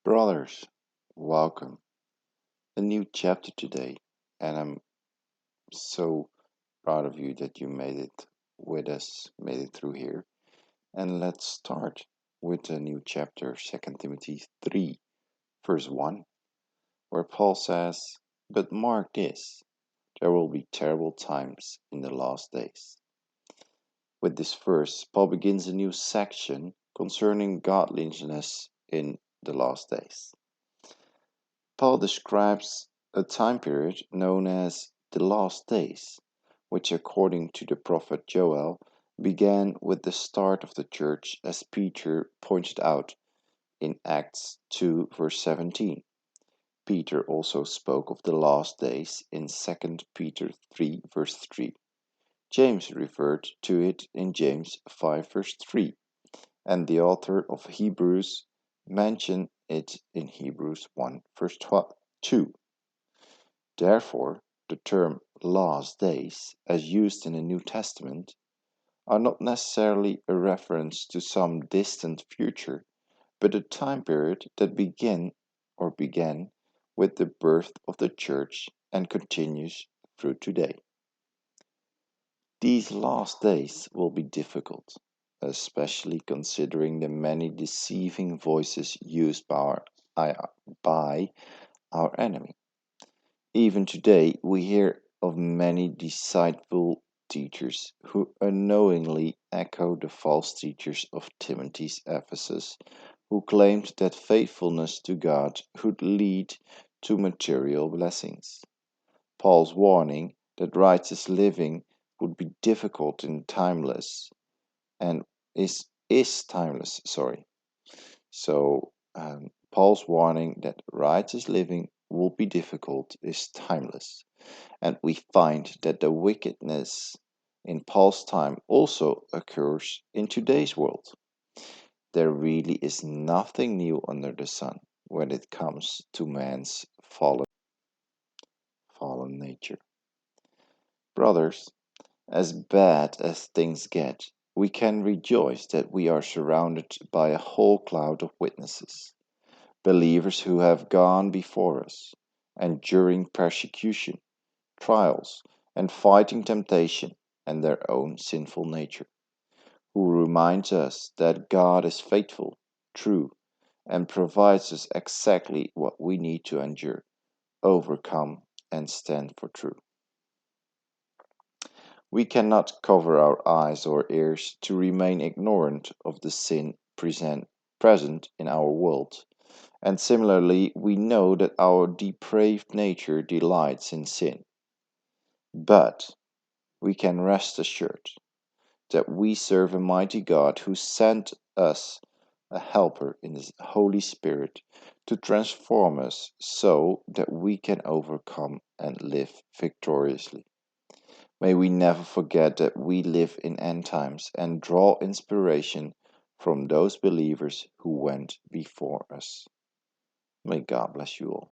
Brothers, welcome. A new chapter today, and I'm so proud of you that you made it with us, made it through here. And let's start with a new chapter, Second Timothy 3, verse 1, where Paul says, "But mark this, there will be terrible times in the last days." With this verse, Paul begins a new section concerning godliness in the last days. Paul describes a time period known as the last days, which, according to the prophet Joel, began with the start of the church, as Peter pointed out in Acts 2, verse 17. Peter also spoke of the last days in 2 Peter 3, verse 3. James referred to it in James 5, verse 3, and the author of Hebrews mentioned it in Hebrews 1, verse 2. Therefore, the term last days, as used in the New Testament, are not necessarily a reference to some distant future, but a time period that began with the birth of the church and continues through today. These last days will be difficult, especially considering the many deceiving voices used by our enemy. Even today, we hear of many deceitful teachers who unknowingly echo the false teachers of Timothy's Ephesus, who claimed that faithfulness to God would lead to material blessings. Paul's warning that righteous living would be difficult and timeless and is timeless, sorry. Paul's warning that righteous living will be difficult is timeless. And we find that the wickedness in Paul's time also occurs in today's world. There really is nothing new under the sun when it comes to man's fallen nature. Brothers, as bad as things get, we can rejoice that we are surrounded by a whole cloud of witnesses, believers who have gone before us, enduring persecution, trials, and fighting temptation and their own sinful nature, who reminds us that God is faithful, true, and provides us exactly what we need to endure, overcome, and stand for truth. We cannot cover our eyes or ears to remain ignorant of the sin present in our world. And similarly, we know that our depraved nature delights in sin. But we can rest assured that we serve a mighty God who sent us a helper in His Holy Spirit to transform us so that we can overcome and live victoriously. May we never forget that we live in end times and draw inspiration from those believers who went before us. May God bless you all.